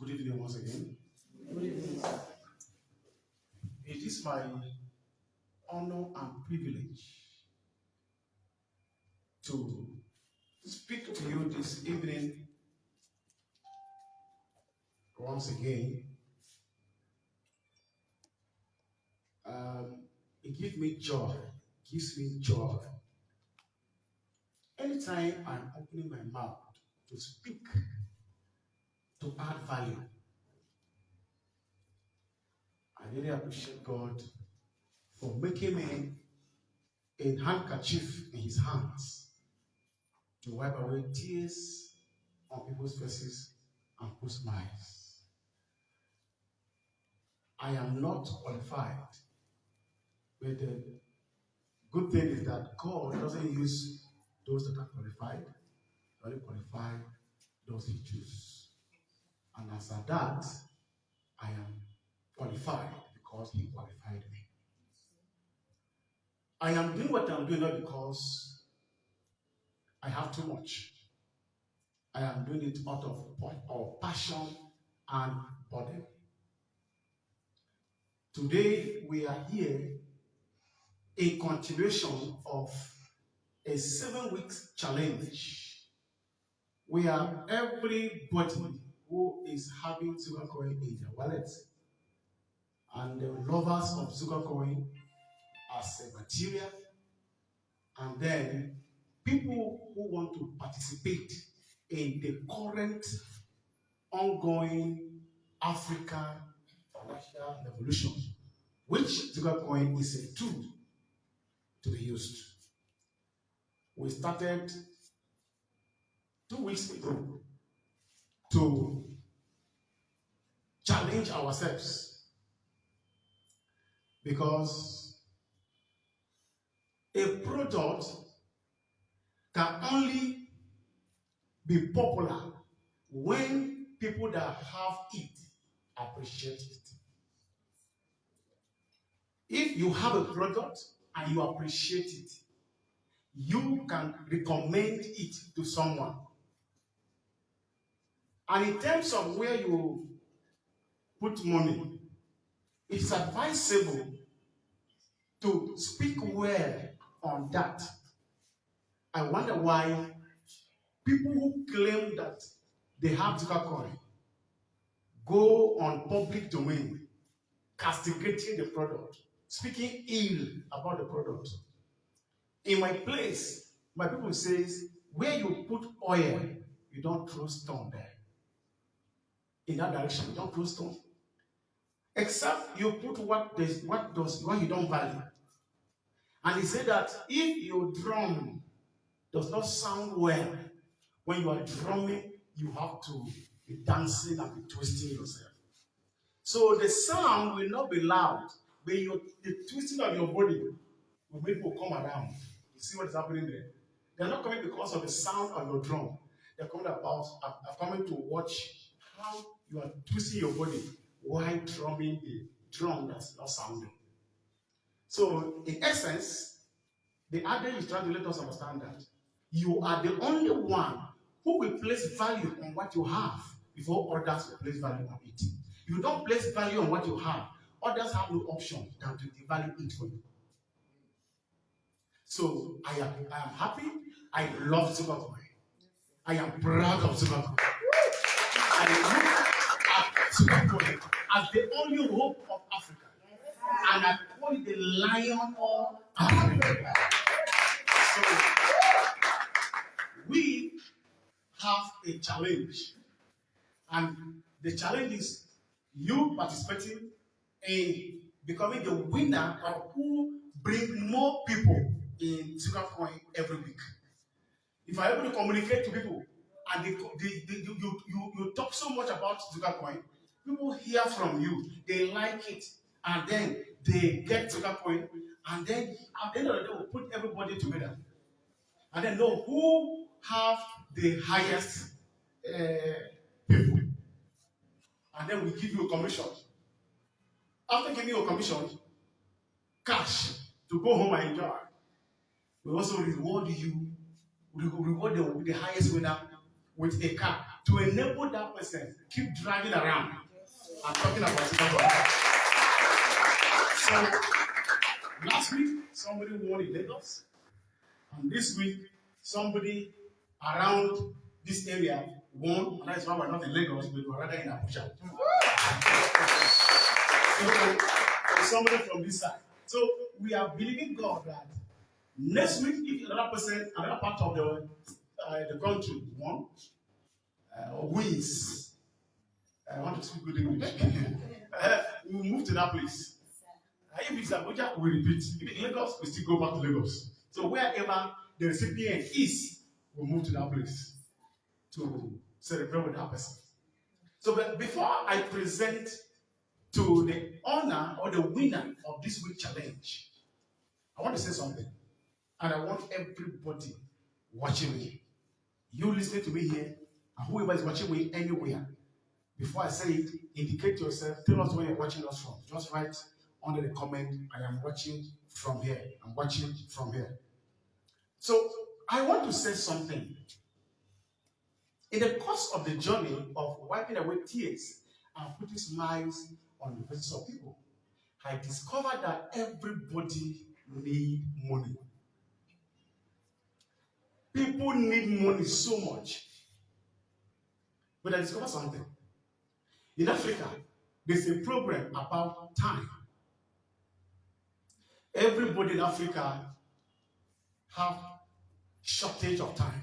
Good evening once again. Good evening. It is my honor and privilege to speak to you this evening once again. It gives me joy. Anytime I'm opening my mouth to speak, to add value, I really appreciate God for making me a handkerchief in his hands to wipe away tears on people's faces and put smiles. I am not qualified, but the good thing is that God doesn't use those that are qualified, he only qualify those he chooses. And as at that, I am qualified because he qualified me. I am doing what I'm doing not because I have too much. I am doing it out of passion and burden. Today, we are here in continuation of a 7-week challenge where everybody who is having Zugacoin in their wallet and the lovers of Zugacoin as a material, and then people who want to participate in the current ongoing African financial revolution, which Zugacoin is a tool to be used. We started 2 weeks ago to challenge ourselves because a product can only be popular when people that have it appreciate it. If you have a product and you appreciate it, you can recommend it to someone. And in terms of where you put money, it's advisable to speak well on that. I wonder why people who claim that they have Zugacoin go on public domain castigating the product, speaking ill about the product. In my place, my people says, where you put oil, you don't throw stone there. In that direction, you don't throw stone. Except you put what you don't value. And he said that if your drum does not sound well, when you are drumming, you have to be dancing and be twisting yourself. So the sound will not be loud, but the twisting of your body will make people come around. You see what is happening there? They're not coming because of the sound of your drum. They're coming are coming to watch how you are twisting your body while drumming the drum that's not sounding. So, in essence, the adage is trying to let us understand that you are the only one who will place value on what you have before others will place value on it. If you don't place value on what you have, others have no option than to devalue it for you. So I am happy. I love Zugacoin. I am proud of Zugacoin. I look at Zugacoin as the only hope of Africa. And I call it the lion of Africa. So we have a challenge. And the challenge is you participating in becoming the winner of who bring more people in Zugacoin every week. If I'm able to communicate to people and you talk so much about Zugacoin, people hear from you, they like it, and then they get Zugacoin, and then at the end of the day, we'll put everybody together and then know who have the highest people. And then we give you a commission. After giving you a commission, cash to go home and enjoy. We also reward the highest winner with a car to enable that person keep driving around. I'm talking about Zuga. So last week somebody won in Lagos, and this week somebody around this area won, and that's why we're not in Lagos, but we're rather in Abuja. So somebody from this side. So we are believing God that next week, if another person, another part of the country wins, I want to speak good English. We'll move to that place. If it's Abuja, we repeat. If it's Lagos, we still go back to Lagos. So wherever the recipient is, we'll move to that place to celebrate with that person. So but before I present to the honor or the winner of this week challenge, I want to say something. And I want everybody watching me, you listening to me here, and whoever is watching me anywhere, before I say it, indicate yourself, tell us where you're watching us from. Just write under the comment, I am watching from here. I'm watching from here. So I want to say something. In the course of the journey of wiping away tears and putting smiles on the faces of people, I discovered that everybody needs money. People need money so much. But I discovered something. In Africa, there's a problem about time. Everybody in Africa have shortage of time.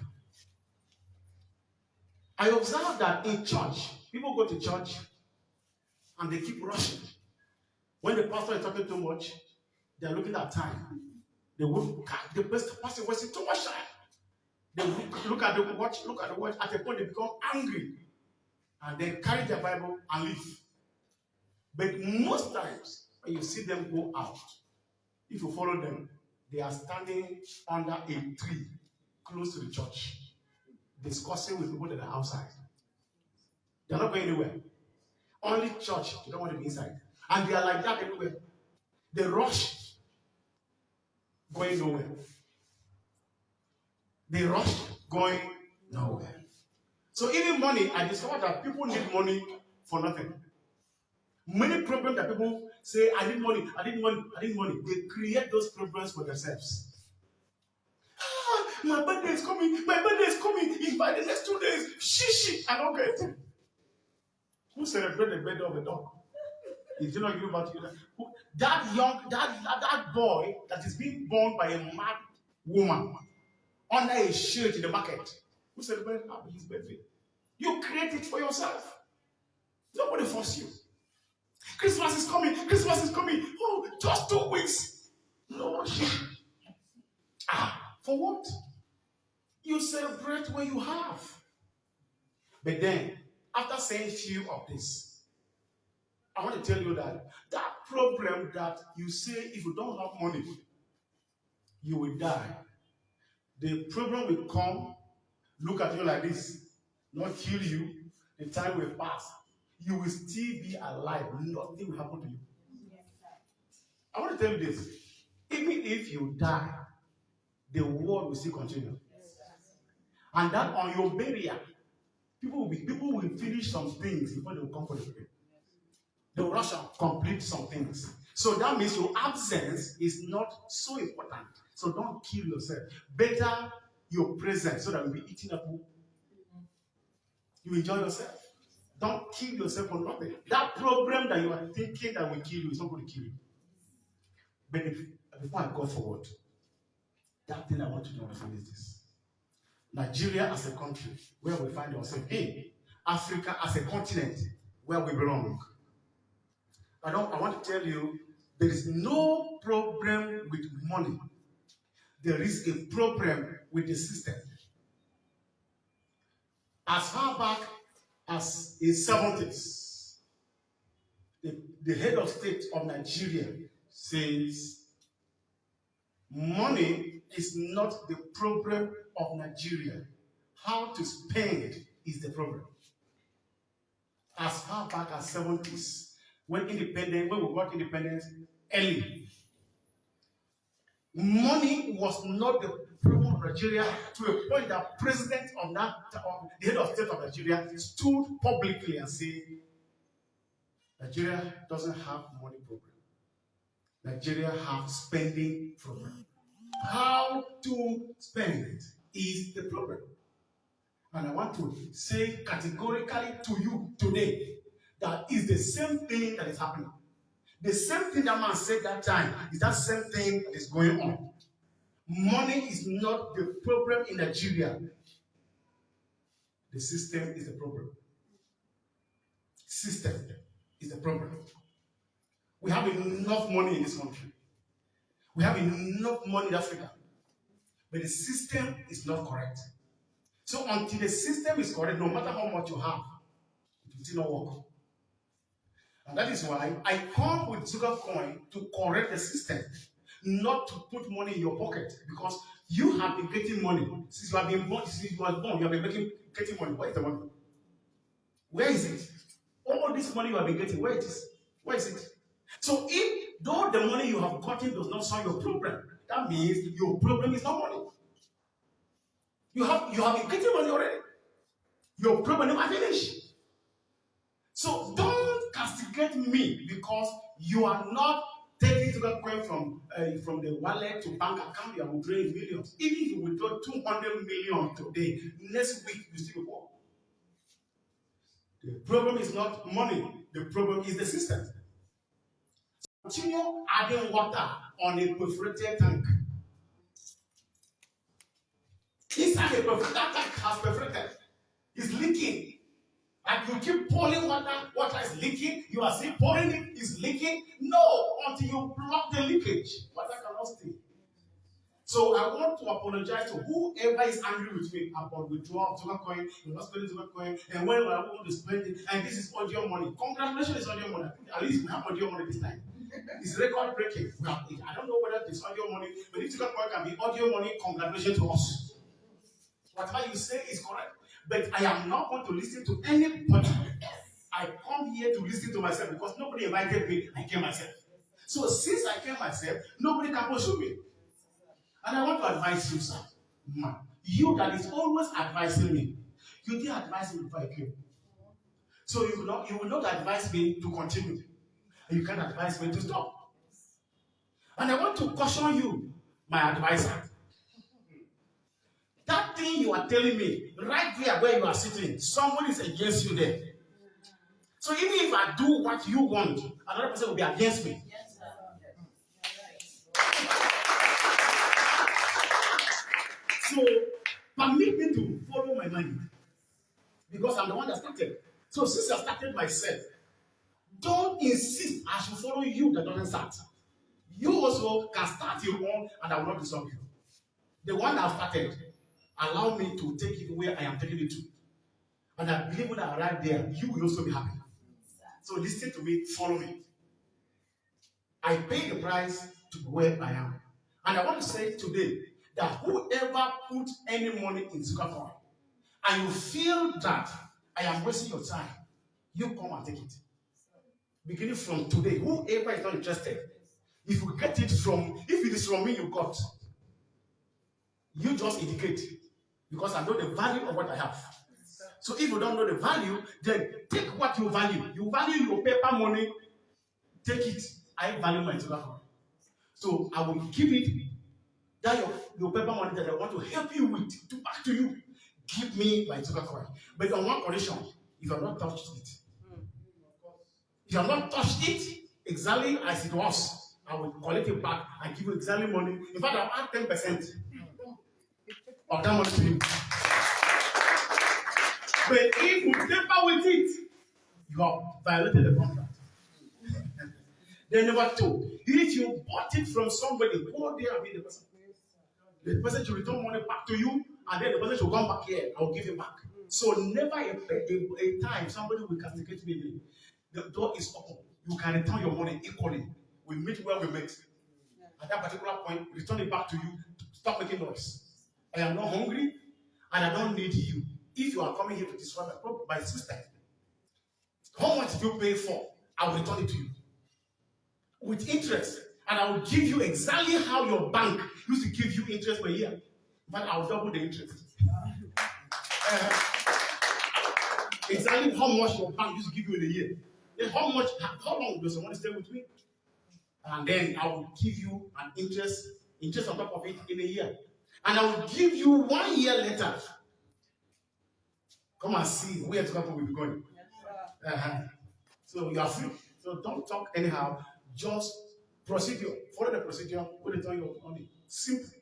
I observed that in church, people go to church and they keep rushing. When the pastor is talking too much, they're looking at time. They will, the pastor wasting too much time. They look at the watch, at a point they become angry and they carry their Bible and leave. But most times, when you see them go out, if you follow them, they are standing under a tree close to the church, discussing with people that are outside. They're not going anywhere. Only church, they don't want to be inside. And they are like that everywhere. They rush, going nowhere. They rush, going nowhere. So even money, I discovered that people need money for nothing. Many problems that people say, I need money, I need money, I need money. They create those problems for themselves. My birthday is coming, If by the next 2 days, shit, I don't get it. Who celebrated the birthday of a dog? Did you not hear about you? That boy that is being born by a mad woman under a shade in the market. Who celebrated his birthday? You create it for yourself. Nobody force you. Christmas is coming. Oh, just 2 weeks. No shit. For what? You celebrate what you have. But then, after saying few of this, I want to tell you that problem that you say if you don't have money, you will die. The problem will come, look at you like this, not kill you. The time will pass. You will still be alive. Nothing will happen to you. Yes, I want to tell you this. Even if you die, the world will still continue. Yes, and that on your burial, people will finish some things before they will come for the burial. They will rush and complete some things. So that means your absence is not so important. So don't kill yourself. Better your presence so that you'll be eating up. You enjoy yourself. Don't kill yourself for nothing. That problem that you are thinking that will kill you is not going to kill you. But before I go forward, that thing I want you to understand is this. Nigeria as a country, where we find ourselves in. Africa as a continent, where we belong. I want to tell you, there is no problem with money. There is a problem with the system. As far back as the 70s, the head of state of Nigeria says, money is not the problem of Nigeria. How to spend is the problem. As far back as 70s, when we got independence early, money was not the problem Nigeria to a point that president of that, the head of state of Nigeria, stood publicly and said, Nigeria doesn't have money problem. Nigeria have spending problem. How to spend is the problem. And I want to say categorically to you today that is the same thing that is happening. The same thing that man said that time is that same thing that is going on. Money is not the problem in Nigeria. The system is the problem. System is the problem. We have enough money in this country. We have enough money in Africa. But the system is not correct. So until the system is correct, no matter how much you have, it will still not work. And that is why I come with Zugacoin to correct the system, not to put money in your pocket, because you have been getting money. Since you have been born, since you were born, you have been getting money. Where is the money? Where is it? All this money you have been getting, where it is? Where is it? So if though the money you have gotten does not solve your problem, that means your problem is not money. You have been getting money already. Your problem is not finished. So don't castigate me because you are not taking Zugacoin from the wallet to bank account. You are withdrawing millions. Even if you withdraw 200 million today, next week you still go. The problem is not money. The problem is the system. Continue adding water on a perforated tank. Inside a perforated tank has perforated. It's leaking. And you keep pouring water is leaking, you are still pouring it, it's leaking. No, until you block the leakage, water cannot stay. So I want to apologize to whoever is angry with me about withdrawal of Zugacoin, you're not spending Zugacoin, and when I want to spend it, and this is audio money. Congratulations, it's audio money. At least we have audio money this time. It's record breaking. I don't know whether it's audio money, but if Zugacoin can be audio money, congratulations to us. Whatever you say is correct. But I am not going to listen to anybody. I come here to listen to myself because nobody invited me. I came myself. So since I came myself, nobody can pursue me. And I want to advise you, sir. Man, you that is always advising me. You didn't advise me before I came. So you will not advise me to continue. And you can't advise me to stop. And I want to caution you, my advisor. That thing you are telling me, right there where you are sitting, somebody is against you there. So even if I do what you want, another person will be against me. Yes, sir. So permit me to follow my mind. Because I'm the one that started. So since I started myself, don't insist I should follow you that doesn't start. You also can start your own and I will not disturb you. The one that started, allow me to take it where I am taking it to. And I believe when I arrive there, you will also be happy. So listen to me, follow me. I pay the price to be where I am. And I want to say today that whoever put any money in Zugacoin, and you feel that I am wasting your time, you come and take it. Beginning from today, whoever is not interested, if you get it from, if it is from me you got, you just indicate. Because I know the value of what I have. So if you don't know the value, then take what you value. You value your paper money, take it. I value my Zugacoin. So I will give it, that your paper money that I want to help you with, to back to you. Give me my Zugacoin. But on one condition, if you have not touched it. If you have not touched it exactly as it was, I will collect it back and give you exactly money. In fact, I'll add 10%. Of that money to you. But if you tamper with it, you have violated the contract. Then number two, if you bought it from somebody, go there and meet the person. The person should return money back to you, and then the person should come back here. I will give you back. So never a time somebody will castigate me. The door is open. You can return your money equally. We meet where we met. At that particular point, return it back to you. Stop making noise. I am not hungry, and I don't need you. If you are coming here to destroy my system, how much do you pay for? I will return it to you with interest, and I will give you exactly how your bank used to give you interest per year. but I'll double the interest. Exactly how much your bank used to give you in a year. Then how long does someone stay with me? And then I will give you an interest on top of it in a year. And I will give you 1 year later. Come and see where Zugacoin will be going. So you are free. So don't talk anyhow. Just procedure. Follow the procedure. When they tell you money. Simple.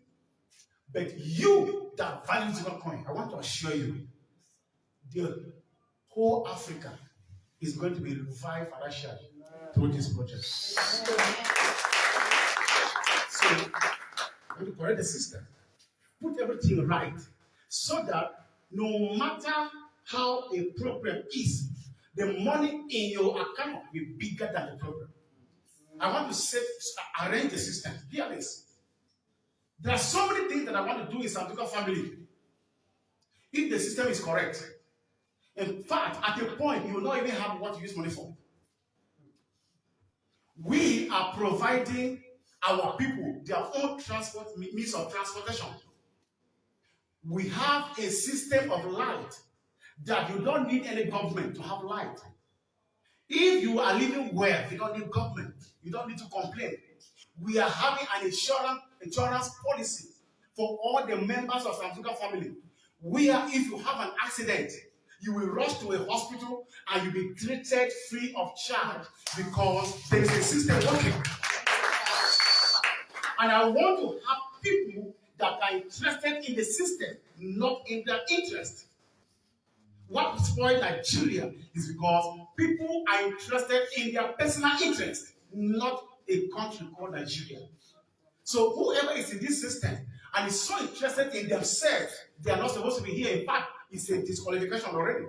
But you that value Zugacoin, I want to assure you, the whole Africa is going to be revived financially through this project. So, I'm going to correct the system. Put everything right so that no matter how a problem is, the money in your account will be bigger than the problem. I want to arrange the system. Hear this. There are so many things that I want to do in Zuga family. If the system is correct, in fact, at a point, you will not even have what to use money for. We are providing our people their own means of transportation. We have a system of light that you don't need any government to have light. If you are living well, you don't need government. You don't need to complain. We are having an insurance policy for all the members of Zuga family. If you have an accident, you will rush to a hospital and you'll be treated free of charge because there is a system working. And I want to have people that are interested in the system, not in their interest. What spoiled Nigeria is because people are interested in their personal interest, not a country called Nigeria. So whoever is in this system and is so interested in themselves, they are not supposed to be here. In fact, it's a disqualification already.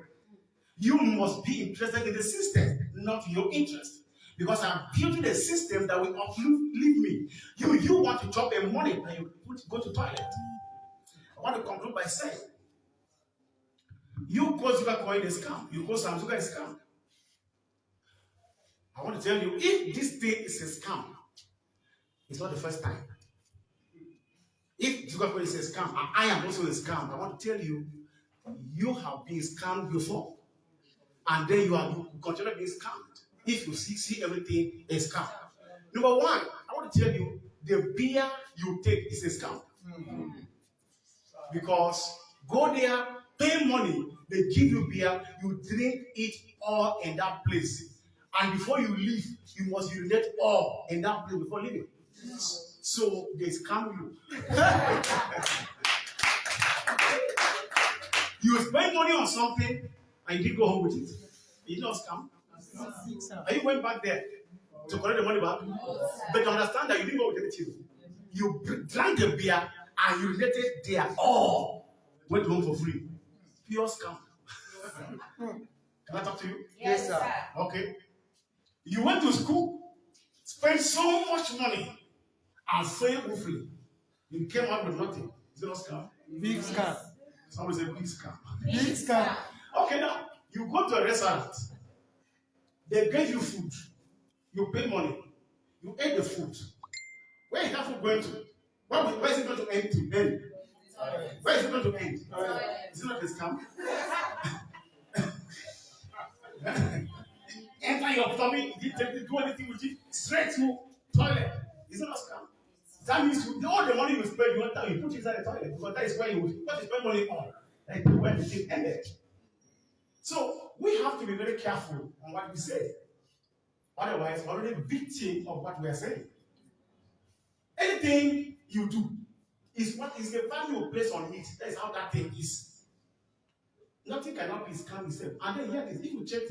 You must be interested in the system, not your interest. Because I'm building a system that will uplift me. You want to drop a money and you go to toilet. I want to conclude by saying, you call Zugacoin a scam. You call Zuga a scam. I want to tell you, if this thing is a scam, it's not the first time. If Zugacoin is a scam, and I am also a scam, I want to tell you, you have been scammed before. And then you continue being scammed. If you see everything a scam. Number one, I want to tell you, the beer you take is a scam. Because go there, pay money, they give you beer, you drink it all in that place. And before you leave, you must urinate all in that place before leaving. So they scam you. You spend money on something and you didn't go home with it. You did not scam. And you went back there to collect the money back. But you understand that you didn't go with anything. You drank the beer and you urinated there all. Went home for free. Pure scam. Can I talk to you? Yes, sir. Okay. You went to school, spent so much money, and failed woefully. You came out with nothing. Is it not scam? Big scam. Somebody say big scam. Big scam. Okay, now you go to a restaurant. They gave you food. You pay money. You ate the food. Where is that food going to? Where is it going to end to? End. Where is it going to end? Is it not a scam? Enter your tummy, do anything with it, straight to toilet. Is it not a scam? That means all the money you spend, you put it inside the toilet because that is where you spend money on. Like where the thing ended. So we have to be very careful on what we say. Otherwise, we're already victim of what we are saying. Anything you do is what is the value you place on it. That is how that thing is. Nothing cannot be scam itself. And then here it is. If you check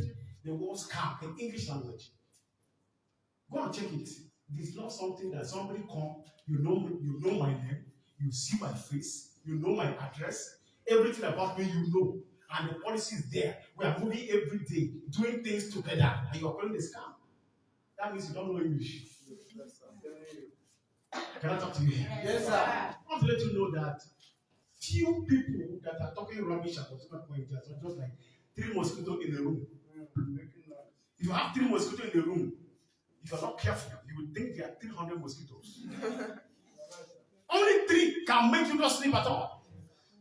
the word scam in English language, go and check it. It is not something that somebody come, you know my name, you see my face, you know my address, everything about me you know. And the policy is there. We are moving every day, doing things together, and you are calling it a scam. That means you don't know English. Can I talk to you here? Yes, sir. I want to let you know that few people that are talking rubbish about Zugacoin are just like 3 mosquitoes in a room. If you have 3 mosquitoes in the room, if you are not careful, you will think there are 300 mosquitoes. Only 3 can make you not sleep at all.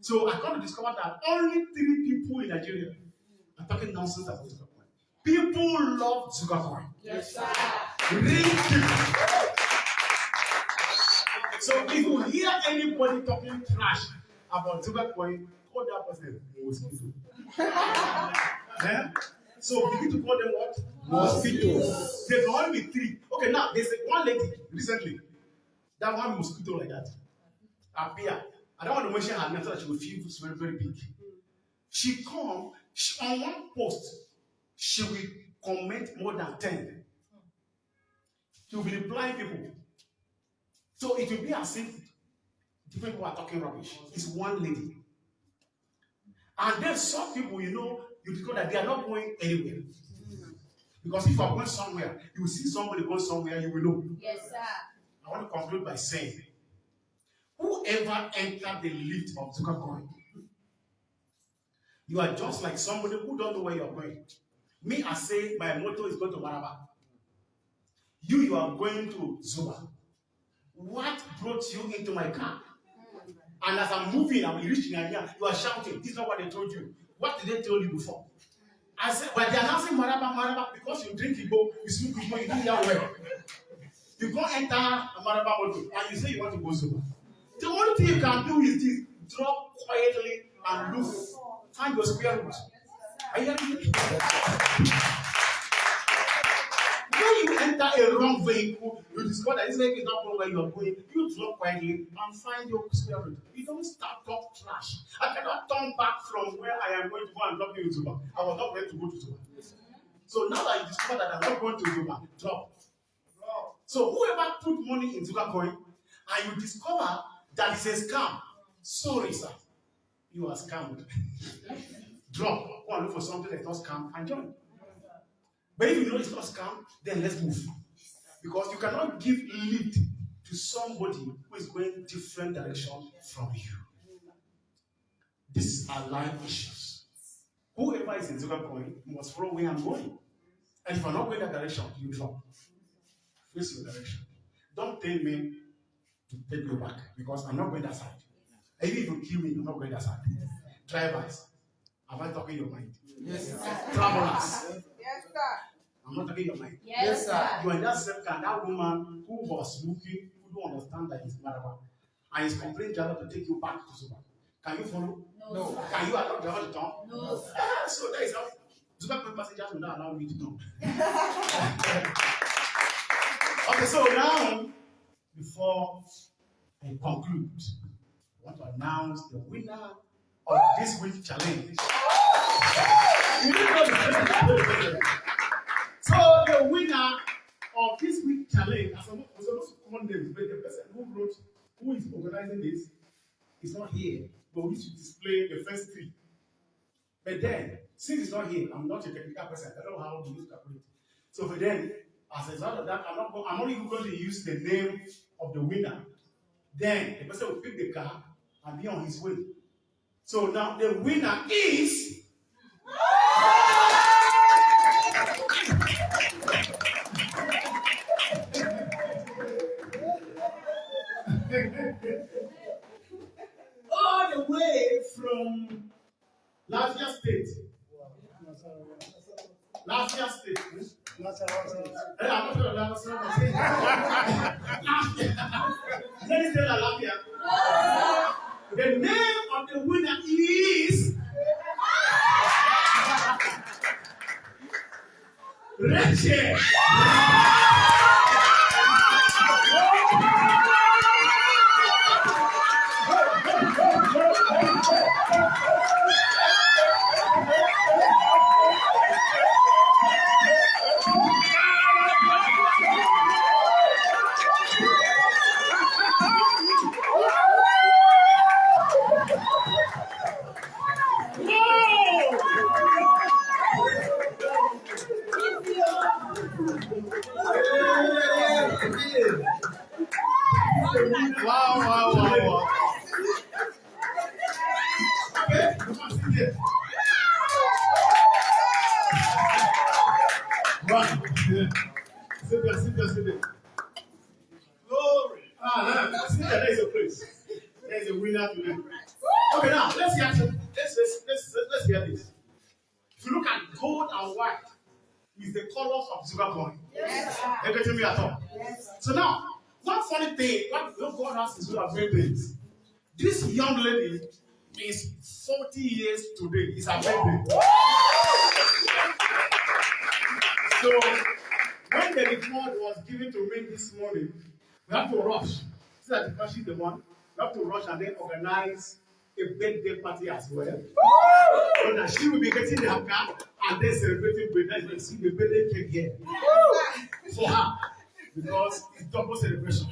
So I got to discover that only 3 people in Nigeria are talking nonsense about Zugacoin. People love Zugacoin. Yes, sir. Real people. So if you hear anybody talking trash about Zugacoin, call that person mosquito. So begin to call them what? Mosquitoes. There can only be 3. Okay, now there's one lady recently. That one mosquito like that. Appear. I don't want to mention her name so that she will feel very, very big. She come, on one post, she will comment more than 10. She will be replying people. So it will be as if different people are talking rubbish. It's one lady. And then some people, you discover that they are not going anywhere. Because if you are going somewhere, you will see somebody going somewhere, you will know. Yes, sir. I want to conclude by saying, whoever entered the lift of Zugacoin, you are just like somebody who don't know where you are going. Me, I say my motto is going to Maraba. You are going to Zuba. What brought you into my car? And as I'm moving, I'm reaching Nigeria, you are shouting. This is not what they told you. What did they tell you before? I said, but they're announcing Maraba, because you drink Igbo, you smoke Igbo, you do that well. You go enter a Maraba motor and you say you want to go Zuba. The only thing you can do is this: drop quietly and look. Find your square root. Are you hearing me? When you enter a wrong vehicle, you discover that this vehicle is not going where you are going. You drop quietly and find your square root. You don't start talk trash. I cannot turn back from where I am going to go and drop you in Zuba. I was not ready to go to Zuba. So now that you discover that I'm not going to Zuba, drop. So whoever put money in Zugacoin and you discover that it's a scam, sorry sir, you are scammed. Drop. Go and look for something that's not scam and join. But if you know it's not scam, then let's move. Because you cannot give lead to somebody who is going different direction from you. These are life issues. Whoever is in Zugacoin must follow where I'm going. And if I'm not going that direction, you drop. Face your direction. Don't tell me to take you back because I'm not going that side. Even if you kill me, I'm not going that side. Drivers, am I talking your mind? Yes, sir. Travelers, Yes, sir. I'm not talking your mind. Yes, sir. You are in that same car, that woman who was looking, who don't understand that it's Maraba, and is complaining driver to take you back to Zuba. Can you follow? No. Can you allow driver to turn? No. So that is how Zuba passengers will not allow me to turn. Okay, so now, before I conclude, I want to announce the winner of this week's challenge. So the winner of this week's challenge, I'm supposed to call names, but the person who is organizing this is not here, but we should display the first 3. But then, since it's not here, I'm not a technical person. I don't know how to use calculate. So for then, as a result of that, I'm only going to use the name of the winner. Then the person will pick the car and be on his way. So now the winner is all the way from Lafia State. Lafia State. I'm not sure Let me tell Lafia. The name of the winner is Rachel. Wow. Okay, come on, sit here. Wow. Sit there. Glory. See, there is a place. There is a winner today. Okay, now let's hear this. If you look at gold and white, is the colors of Zugacoin. Yes. Are you getting me at all? Yes. So now, one funny thing, what God has is good at great things. This young lady is 40 years today. It's her birthday. So when the report was given to me this morning, we have to rush. See that because she's the one, we have to rush and then organize a birthday party as well. So that she will be getting her car and then celebrating birthday. You see the birthday cake here for her because it's double celebration.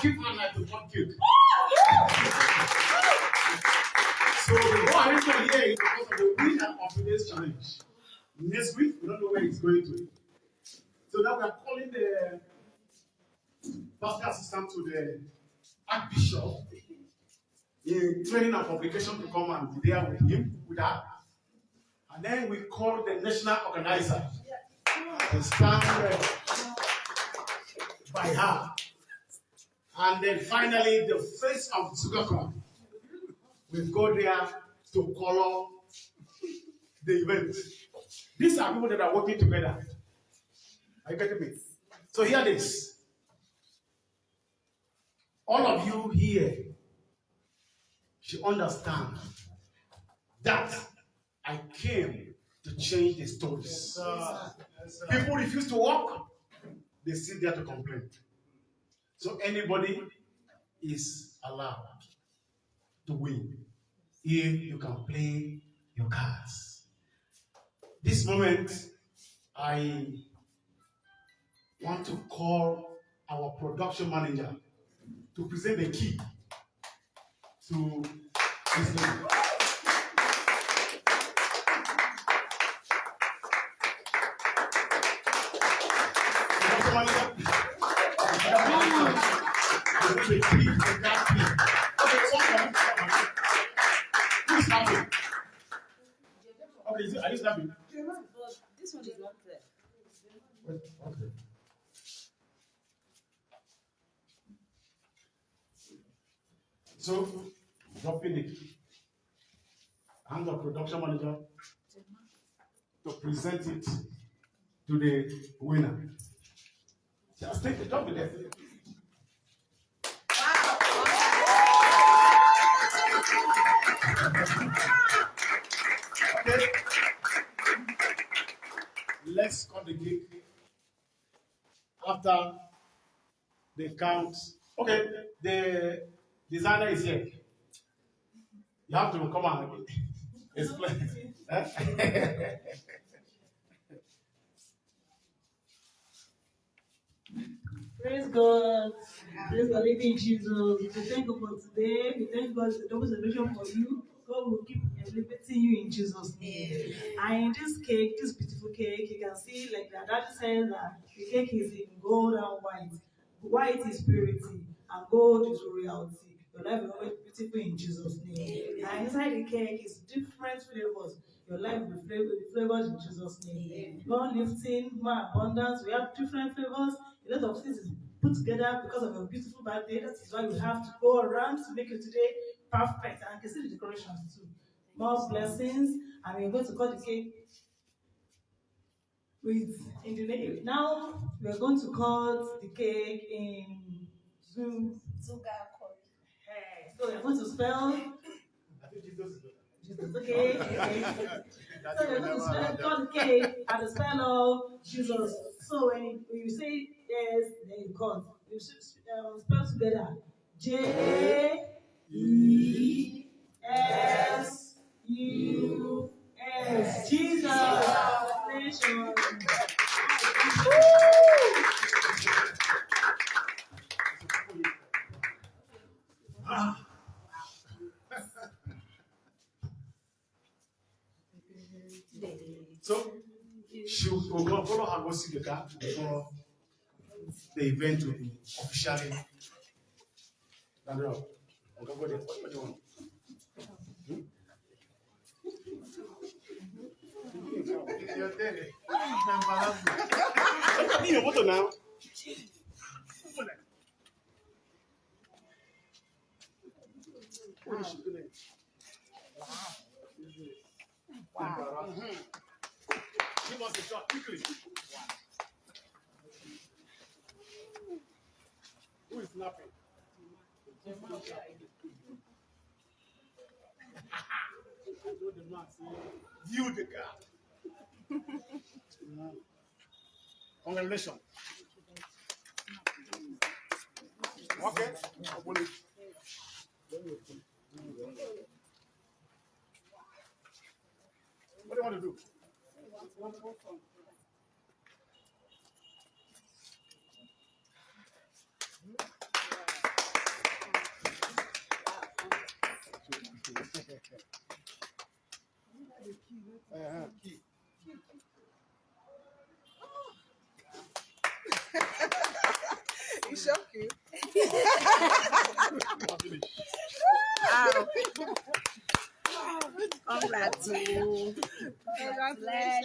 Keep her like the one cake. So the whole arrangement here is because of the winner of today's challenge. Next week, we don't know where it's going to. So now we are calling the pastor assistant to the Archbishop in training and publication to come and be there with him, with her. And then we call the national organizer to stand by her. And then finally, the face of Zugacoin will go there to color the event. These are people that are working together. Are you getting me? So hear this. All of you here should understand that I came to change the stories. Yes, people refuse to work, they sit there to complain. So anybody is allowed to win if you can play your cards. This moment, I want to call our production manager to present the key to this lady. Production manager, the key to that key. Okay, someone. Who is snapping? Okay, are you snapping? This one is not clear. Wait, okay. So, dropping it. And the production manager to present it to the winner. Just take the job with them. Okay. Let's cut the cake after the count. Okay, the designer is here. You have to come and explain. Praise God. Praise the living Jesus. We thank God for today. We thank God for the double celebration for you. God will keep elevating you in Jesus' name. And in this cake, this beautiful cake, you can see like that. That says that the cake is in gold and white. White is purity, and gold is royalty. Your life will always be beautiful in Jesus' name. And inside the cake is different flavors. Your life will be flavored in Jesus' name. God lifting, more abundance. We have different flavors. A lot of things is put together because of your beautiful birthday. That is why we have to go around to make it today perfect. And you can see the decorations too. More blessings. And we're going to cut the cake with in the name. Now we're going to cut the cake in Zugacoin. So we're going to spell Jesus. Okay. So we're going to cut the cake and the spell of Jesus. So when you say yes, then you cut. You spell together. Jesus. Jesus. Nation. So, she will go follow her, go see the car before the event will be officially done up. Okay, what do you want? You're dead. Look at your photo now. Wow. Give us a shot quickly. Who is snapping? View the car. Congratulations. Okay. What do you want to do? Key. It's okay. Congrats. Congratulations.